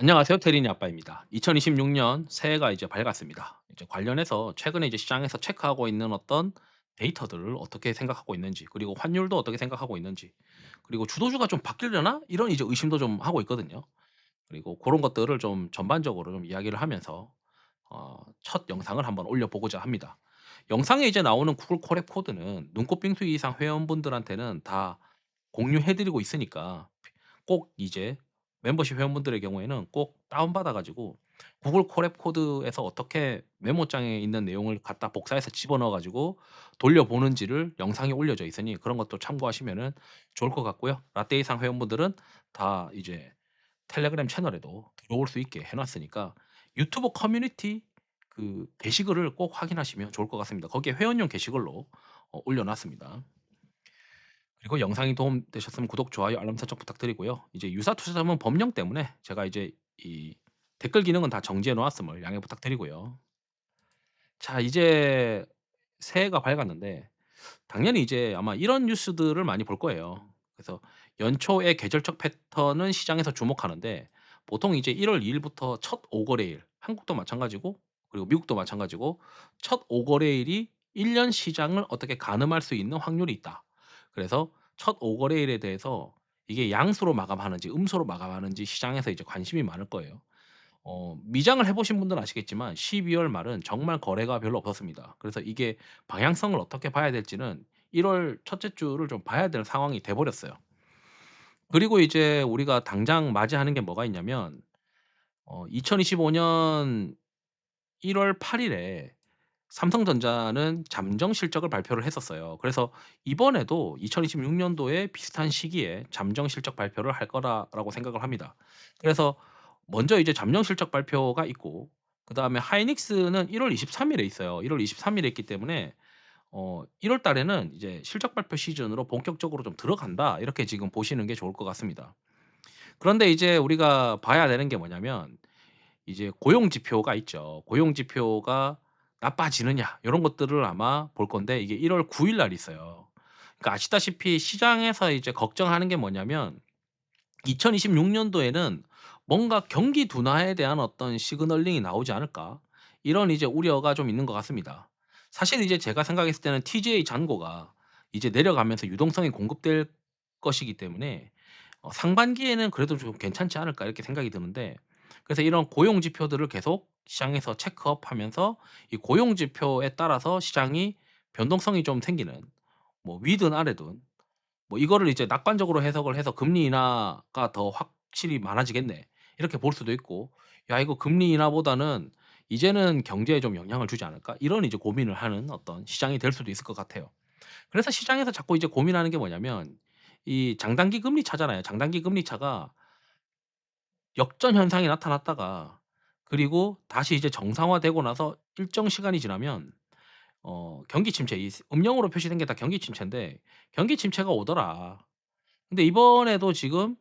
안녕하세요. 테린이 아빠입니다. 2026년 새해가 이제 밝았습니다. 이제 관련해서 최근에 이제 시장에서 체크하고 있는 어떤 데이터들을 어떻게 생각하고 있는지, 그리고 환율도 어떻게 생각하고 있는지, 그리고 주도주가 좀 바뀌려나? 이런 이제 의심도 좀 하고 있거든요. 그리고 그런 것들을 좀 전반적으로 좀 이야기를 하면서 첫 영상을 한번 올려보고자 합니다. 영상에 이제 나오는 구글 콜앱 코드는 눈꽃 빙수 이상 회원분들한테는 다 공유해 드리고 있으니까 꼭 이제 멤버십 회원분들의 경우에는 꼭 다운받아 가지고 구글 콜앱 코드에서 어떻게 메모장에 있는 내용을 갖다 복사해서 집어넣어 가지고 돌려보는지를 영상에 올려져 있으니 그런 것도 참고하시면은 좋을 것 같고요. 라떼 이상 회원분들은 다 이제 텔레그램 채널에도 들어올 수 있게 해 놨으니까 유튜브 커뮤니티 그 게시글을 꼭 확인하시면 좋을 것 같습니다. 거기에 회원용 게시글로 올려 놨습니다. 그리고 영상이 도움되셨으면 구독, 좋아요, 알람 설정 부탁드리고요. 이제 유사 투자자문 법령 때문에 제가 이제 이 댓글 기능은 다 정지해 놓았음을 양해 부탁드리고요. 자, 이제 새해가 밝았는데 당연히 이제 아마 이런 뉴스들을 많이 볼 거예요. 그래서 연초의 계절적 패턴은 시장에서 주목하는데 보통 이제 1월 2 일부터 첫 5거래일, 한국도 마찬가지고 그리고 미국도 마찬가지고 첫 5거래일이 1년 시장을 어떻게 가늠할 수 있는 확률이 있다. 그래서 첫 5거래일에 대해서 이게 양수로 마감하는지 음수로 마감하는지 시장에서 이제 관심이 많을 거예요. 미장을 해 보신 분들은 아시겠지만 12월 말은 정말 거래가 별로 없었습니다. 그래서 이게 방향성을 어떻게 봐야 될지는 1월 첫째 주를 좀 봐야 되는 상황이 돼 버렸어요. 그리고 이제 우리가 당장 맞이하는 게 뭐가 있냐면 2025년 1월 8 일에 삼성전자는 잠정 실적을 발표를 했었어요. 그래서 이번에도 2026 년도에 비슷한 시기에 잠정 실적 발표를 할 거라라고 생각을 합니다. 그래서 먼저 이제 잠정 실적 발표가 있고 그다음에 하이닉스는 1월 23 일에 있어요. 1월 23 일에 있기 때문에 1월 달에는 이제 실적 발표 시즌으로 본격적으로 좀 들어간다. 이렇게 지금 보시는 게 좋을 것 같습니다. 그런데 이제 우리가 봐야 되는 게 뭐냐면 이제 고용 지표가 있죠. 고용 지표가 나빠지느냐 이런 것들을 아마 볼 건데 이게 1월 9일 날 있어요. 그러니까 아시다시피 시장에서 이제 걱정하는 게 뭐냐면 2026 년도에는 뭔가 '경기 둔화에 대한 어떤 시그널링이 나오지 않을까?' 이런 이제 우려가 좀 있는 것 같습니다. 사실 이제 제가 생각했을 때는 TGA 잔고가 이제 내려가면서 유동성이 공급될 것이기 때문에 '상반기에는 그래도 좀 괜찮지 않을까?' 이렇게 생각이 드는데 그래서 이런 고용 지표들을 계속 시장에서 체크업하면서 이 고용 지표에 따라서 시장이 변동성이 좀 생기는 뭐 위든 아래든 뭐 이거를 이제 낙관적으로 해석을 해서 '금리 인하가 더 확실히 많아지겠네.' 이렇게 볼 수도 있고 '야 이거 금리 인하보다는 이제는 경제에 좀 영향을 주지 않을까?' 이런 이제 고민을 하는 어떤 시장이 될 수도 있을 것 같아요. 그래서 시장에서 자꾸 이제 고민하는 게 뭐냐면 이 장단기 금리 차잖아요. 장단기 금리 차가 역전 현상이 나타났다가 그리고 다시 이제 정상화되고 나서 일정 시간이 지나면 경기 침체 이 음영으로 표시된 게 다 경기 침체인데 "경기 침체가 오더라." 근데 이번에도 지금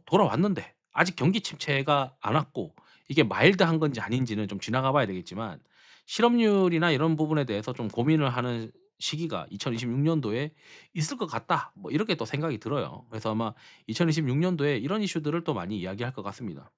돌아왔는데 아직 경기 침체가 안 왔고 이게 마일드한 건지 아닌지는 좀 지나가 봐야 되겠지만 실업률이나 이런 부분에 대해서 좀 고민을 하는 시기가 2026 년도에 있을 것 같다. 뭐 이렇게 또 생각이 들어요. 그래서 아마 2026 년도에 이런 이슈들을 또 많이 이야기할 것 같습니다.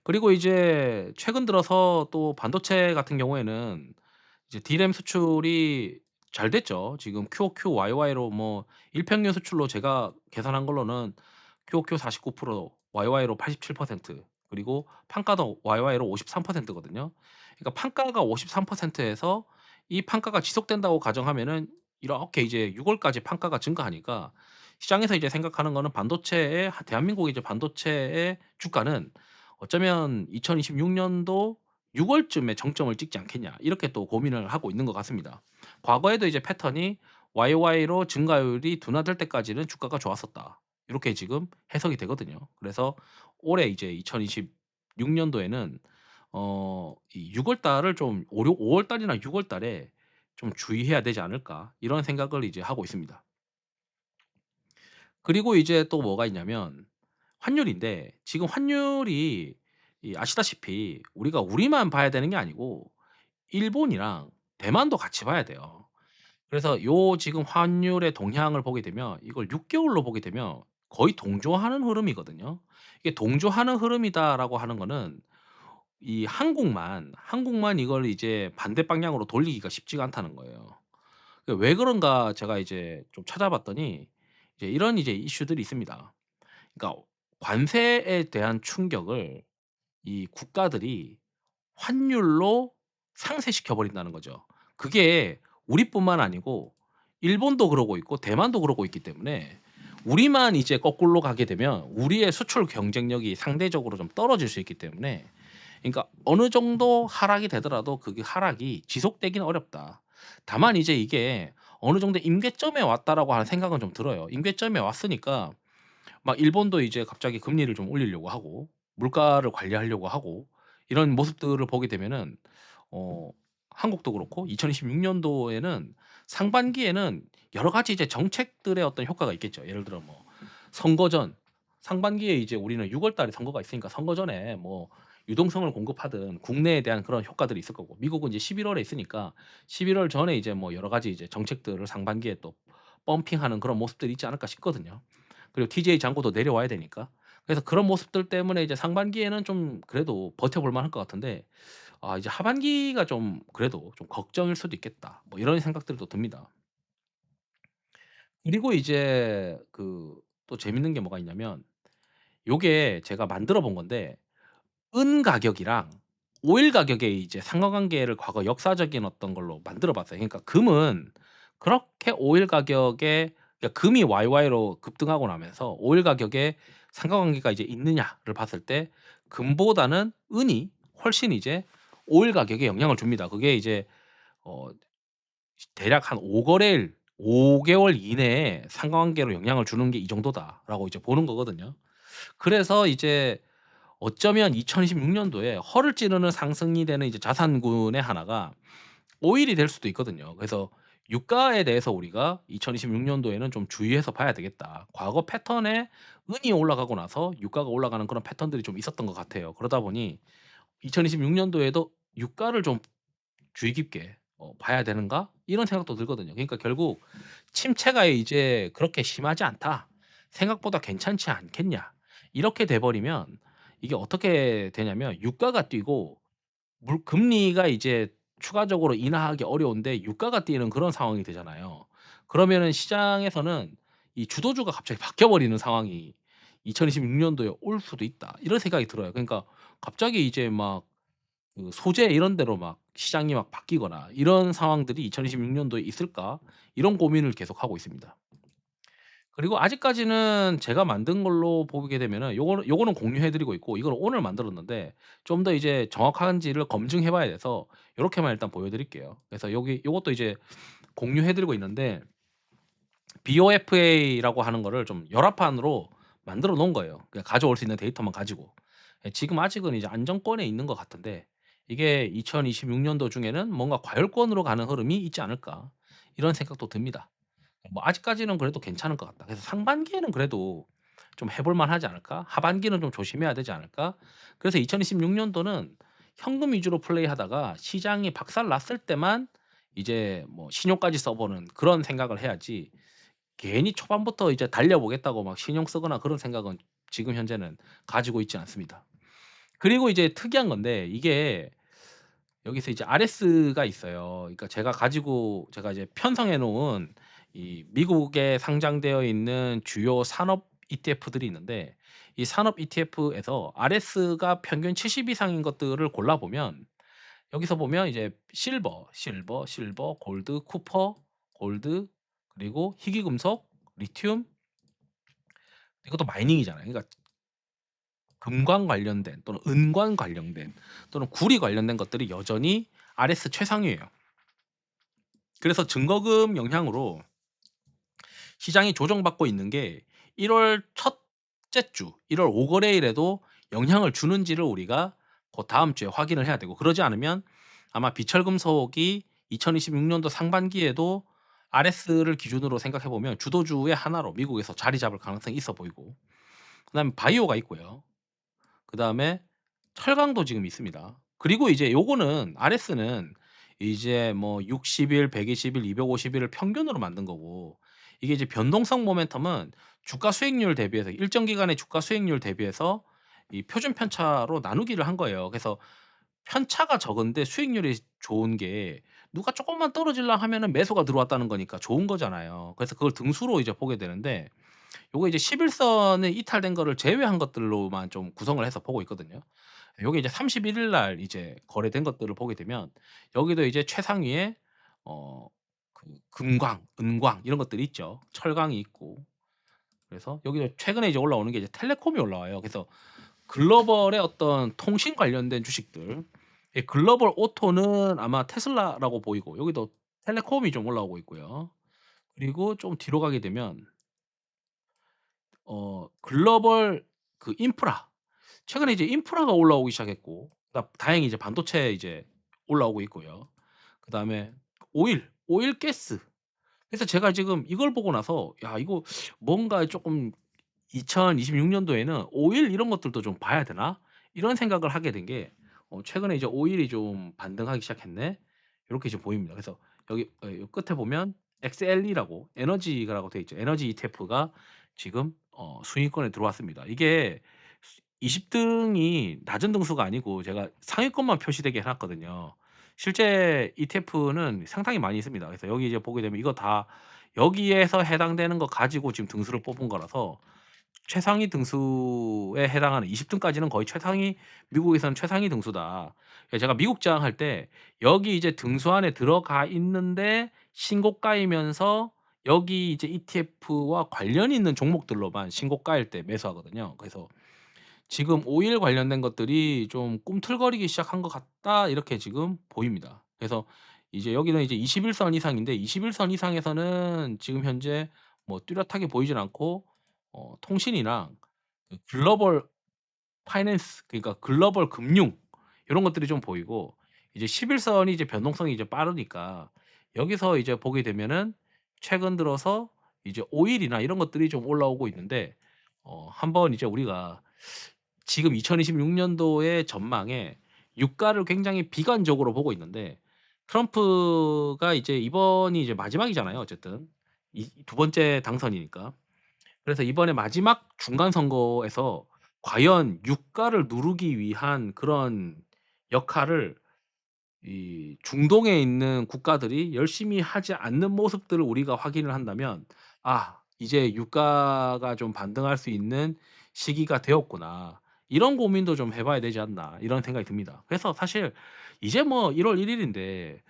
그리고 이제 최근 들어서 또 반도체 같은 경우에는 이제 D램 수출이 잘 됐죠. 지금 QoQ, YoY로 뭐 일평균 수출로 제가 계산한 걸로는 QoQ 49%, YoY로 87% 그리고 판가도 YoY로 53% 거든요. 그러니까 판가가 53% 에서 이 판가가 지속된다고 가정하면은 이렇게 이제 6 월까지 판가가 증가하니까 시장에서 이제 생각하는 거는 반도체의 대한민국의 이제 반도체의 주가는 어쩌면 2026 년도 6 월쯤에 정점을 찍지 않겠냐 이렇게 또 고민을 하고 있는 것 같습니다. 과거에도 이제 패턴이 YoY로 증가율이 둔화될 때까지는 주가가 좋았었다. 이렇게 지금 해석이 되거든요. 그래서 올해 이제 2026 년도에는 이 6월 달을 좀 5월 달이나 6월 달에 좀 주의해야 되지 않을까 이런 생각을 이제 하고 있습니다. 그리고 이제 또 뭐가 있냐면 환율인데 지금 환율이 이 아시다시피 우리가 우리만 봐야 되는 게 아니고 일본이랑 대만도 같이 봐야 돼요. 그래서 요 지금 환율의 동향을 보게 되면 이걸 6 개월로 보게 되면 거의 동조하는 흐름이거든요. 이게 동조하는 흐름이다라고 하는 거는 이 한국만 이걸 이제 반대 방향으로 돌리기가 쉽지가 않다는 거예요. 왜 그런가 제가 이제 좀 찾아봤더니 이제 이런 이제 이슈들이 있습니다. 그러니까 관세에 대한 충격을 이 국가들이 환율로 상쇄시켜 버린다는 거죠. 그게 우리뿐만 아니고 일본도 그러고 있고 대만도 그러고 있기 때문에 우리만 이제 거꾸로 가게 되면 우리의 수출 경쟁력이 상대적으로 좀 떨어질 수 있기 때문에, 그러니까 어느 정도 하락이 되더라도 그게 하락이 지속되기는 어렵다. 다만 이제 이게 어느 정도 임계점에 왔다라고 하는 생각은 좀 들어요. 임계점에 왔으니까 막 일본도 이제 갑자기 금리를 좀 올리려고 하고 물가를 관리하려고 하고 이런 모습들을 보게 되면은 어 한국도 그렇고 2026 년도에는 상반기에는 여러 가지 이제 정책들의 어떤 효과가 있겠죠. 예를 들어 뭐 선거 전 상반기에 이제 우리는 6월 달에 선거가 있으니까 선거 전에 뭐 유동성을 공급하든 국내에 대한 그런 효과들이 있을 거고, 미국은 이제 11 월에 있으니까 11월 전에 이제 뭐 여러 가지 이제 정책들을 상반기에 또 펌핑하는 그런 모습들이 있지 않을까 싶거든요. 그리고 TJ 잔고도 내려와야 되니까. 그래서 그런 모습들 때문에 이제 상반기에는 좀 그래도 버텨볼 만할 것 같은데, 이제 하반기가 좀 그래도 좀 걱정일 수도 있겠다. 뭐 이런 생각들이 또 듭니다. 그리고 이제 또 재밌는 게 뭐가 있냐면, 요게 제가 만들어 본 건데 은 가격이랑 오일 가격의 이제 상관관계를 과거 역사적인 어떤 걸로 만들어 봤어요. 그러니까 금은 그렇게 오일 가격에, 그러니까 금이 YY로 급등하고 나면서 오일 가격에 상관관계가 이제 있느냐를 봤을 때 금보다는 은이 훨씬 이제 오일 가격에 영향을 줍니다. 그게 이제 어 대략 한 5 거래일 5 개월 이내에 상관관계로 영향을 주는 게 이 정도다라고 이제 보는 거거든요. 그래서 이제 어쩌면 2026 년도에 허를 찌르는 상승이 되는 이제 자산군의 하나가 오일이 될 수도 있거든요. 그래서 유가에 대해서 우리가 2026 년도에는 좀 주의해서 봐야 되겠다. 과거 패턴에 은이 올라가고 나서 유가가 올라가는 그런 패턴들이 좀 있었던 것 같아요. 그러다 보니 2026 년도에도 '유가를 좀 주의 깊게 봐야 되는가?' 이런 생각도 들거든요. 그러니까 결국 '침체가 이제 그렇게 심하지 않다. 생각보다 괜찮지 않겠냐.' 이렇게 돼 버리면 이게 어떻게 되냐면, 유가가 뛰고 물 금리가 이제 추가적으로 인하하기 어려운데 유가가 뛰는 그런 상황이 되잖아요. 그러면은 시장에서는 이 주도주가 갑자기 바뀌어 버리는 상황이 2026 년도에 올 수도 있다. 이런 생각이 들어요. 그러니까 갑자기 이제 막 소재 이런 데로 막 시장이 막 바뀌거나 이런 상황들이 2026 년도에 있을까? 이런 고민을 계속하고 있습니다. 그리고 아직까지는 제가 만든 걸로 보게 되면은 요거는 공유해 드리고 있고, 이걸 오늘 만들었는데 좀 더 이제 정확한지를 검증해 봐야 돼서 요렇게만 일단 보여 드릴게요. 그래서 여기 요것도 이제 공유해 드리고 있는데, BOFA라고 하는 거를 좀 열화판으로 만들어 놓은 거예요. 그냥 가져올 수 있는 데이터만 가지고. 지금 아직은 이제 안정권에 있는 것 같은데, 이게 2026 년도 중에는 뭔가 '과열권으로 가는 흐름이 있지 않을까.' 이런 생각도 듭니다. 뭐 아직까지는 그래도 괜찮은 것 같다. 그래서 '상반기에는 그래도 좀 해볼 만하지 않을까? 하반기는 좀 조심해야 되지 않을까?' 그래서 2026 년도는 현금 위주로 플레이하다가 시장이 박살났을 때만 이제 뭐 신용까지 써 보는 그런 생각을 해야지, 괜히 초반부터 이제 달려 보겠다고 막 신용 쓰거나 그런 생각은 지금 현재는 가지고 있지 않습니다. 그리고 이제 특이한 건데, 이게 여기서 이제 RS가 있어요. 그러니까 제가 이제 편성해 놓은 이 미국에 상장되어 있는 주요 산업 ETF들이 있는데, 이 산업 ETF에서 RS가 평균 70 이상인 것들을 골라 보면, 여기서 보면 이제 실버, 골드, 쿠퍼, 골드, 그리고 희귀금속, 리튬, 이것도 마이닝이잖아요. 그러니까 금광 관련된 또는 은광 관련된 또는 구리 관련된 것들이 여전히 RS 최상위예요. 그래서 증거금 영향으로 시장이 조정받고 있는 게 1월 첫째 주 1월 5 거래일에도 영향을 주는지를 우리가 다음 주에 확인을 해야 되고, 그러지 않으면 아마 비철금속이 2026 년도 상반기에도 RS를 기준으로 생각해 보면 주도주의 하나로 미국에서 자리 잡을 가능성이 있어 보이고, 그다음에 바이오가 있고요. 그다음에 철강도 지금 있습니다. 그리고 이제 요거는 RS는 이제 뭐 60 일, 120 일, 250 일을 평균으로 만든 거고, 이게 이제 변동성 모멘텀은 주가 수익률 대비해서 일정 기간의 주가 수익률 대비해서 이 표준 편차로 나누기를 한 거예요. 그래서 편차가 적은데 수익률이 좋은 게 누가 쪼끔만 떨어지려 하면은 매수가 들어왔다는 거니까 좋은 거잖아요. 그래서 그걸 등수로 이제 보게 되는데 요거 이제 11 선에 이탈된 거를 제외한 것들로만 좀 구성을 해서 보고 있거든요. 요게 이제 31일 날 이제 거래된 것들을 보게 되면 여기도 이제 최상위에 어 금광, 은광 이런 것들이 있죠. 철강이 있고. 그래서 여기도 최근에 이제 올라오는 게 이제 텔레콤이 올라와요. 그래서 글로벌의 어떤 통신 관련된 주식들. 이 글로벌 오토는 아마 테슬라라고 보이고 여기도 텔레콤이 좀 올라오고 있고요. 그리고 좀 뒤로 가게 되면 글로벌 그 인프라. 최근에 이제 인프라가 올라오기 시작했고 다행히 이제 반도체 이제 올라오고 있고요. 그다음에 오일, 가스. 그래서 제가 지금 이걸 보고 나서 '야 이거 뭔가 쪼끔 2026 년도에는 오일 이런 것들도 좀 봐야 되나?' 이런 생각을 하게 된 게 최근에 이제 '오일이 좀 반등하기 시작했네.' 요렇게 좀 보입니다. 그래서 여기 요 끝에 보면 XLE라고 에너지라고 되어 있죠. 에너지 ETF가 지금 순위권에 들어왔습니다. 이게 20 등이 낮은 등수가 아니고 제가 상위권만 표시되게 해 놨거든요. 실제 ETF는 상당히 많이 있습니다. 그래서 여기 이제 보게 되면 이거 다 여기에서 해당되는 거 가지고 지금 등수를 뽑은 거라서 최상위 등수에 해당하는 20 등까지는 거의 최상위 미국에서는 최상위 등수다. 제가 미국장 할 때 여기 이제 등수 안에 들어가 있는데 신고가이면서 여기 이제 ETF와 관련이 있는 종목들로만 신고가일 때 매수하거든요. 그래서 지금 오일 관련된 것들이 좀 '꿈틀거리기 시작한 것 같다.' 이렇게 지금 보입니다. 그래서 이제 여기는 이제 21선 이상인데 21선 이상에서는 지금 현재 뭐 뚜렷하게 보이진 않고 통신이랑 그 글로벌 파이낸스 그러니까 글로벌 금융 요런 것들이 좀 보이고 이제 11 선이 이제 변동성이 이제 빠르니까 여기서 이제 보게 되면은 최근 들어서 이제 오일이나 이런 것들이 좀 올라오고 있는데 한번 이제 우리가 지금 2026 년도의 전망에 유가를 굉장히 비관적으로 보고 있는데 트럼프가 이제 이번이 이제 마지막이잖아요 어쨌든. 이 두 번째 당선이니까. 그래서 이번에 마지막 중간 선거에서 과연 유가를 누르기 위한 그런 역할을 이 중동에 있는 국가들이 열심히 하지 않는 모습들을 우리가 확인을 한다면 '아 이제 유가가 좀 반등할 수 있는 시기가 되었구나.' 이런 고민도 좀 해 봐야 되지 않나 이런 생각이 듭니다. 그래서 사실 이제 뭐 1월 1 일인데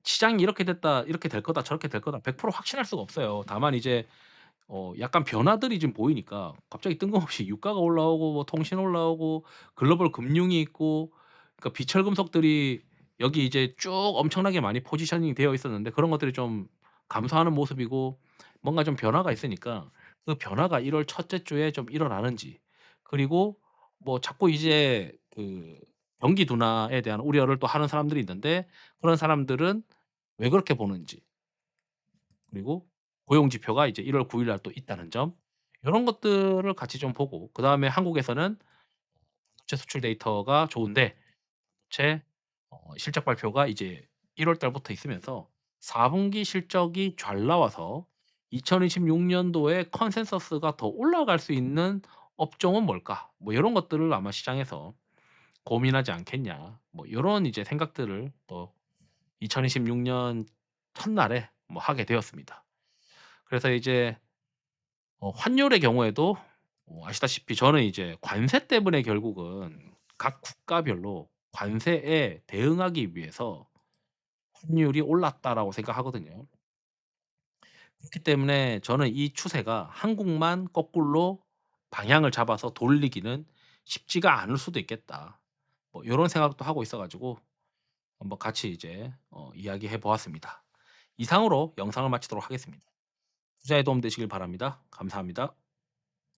시장이 이렇게 됐다, 이렇게 될 거다, 저렇게 될 거다 100% 확신할 수가 없어요. 다만 이제 약간 변화들이 좀 보이니까 갑자기 뜬금없이 유가가 올라오고 뭐 통신 올라오고 글로벌 금융이 있고 그러니까 비철금속들이 여기 이제 쭉 엄청나게 많이 포지셔닝 되어 있었는데 그런 것들이 좀 감소하는 모습이고 뭔가 좀 변화가 있으니까 그 변화가 1월 첫째 주에 좀 일어나는지 그리고 뭐 자꾸 이제 그 경기 둔화에 대한 우려를 또 하는 사람들이 있는데 그런 사람들은 왜 그렇게 보는지 그리고 고용 지표가 이제 1월 9일 날 또 있다는 점 요런 것들을 같이 좀 보고 그다음에 한국에서는 반도체 수출 데이터가 좋은데 체 실적 발표가 이제 1월 달부터 있으면서 4 분기 실적이 잘 나와서 2026 년도에 컨센서스가 더 올라갈 수 있는 업종은 뭘까? 뭐 요런 것들을 아마 시장에서 고민하지 않겠냐. 뭐 요런 이제 생각들을 또 2026년 첫날에 뭐 하게 되었습니다. 그래서 이제 환율의 경우에도 아시다시피 저는 이제 관세 때문에 결국은 각 국가별로 관세에 대응하기 위해서 '환율이 올랐다.'라고 생각하거든요. 그렇기 때문에 저는 이 추세가 한국만 거꾸로 방향을 잡아서 돌리기는 쉽지가 않을 수도 있겠다. 뭐 요런 생각도 하고 있어 가지고 한번 같이 이제 이야기해 보았습니다. 이상으로 영상을 마치도록 하겠습니다. 투자에 도움 되시길 바랍니다. 감사합니다.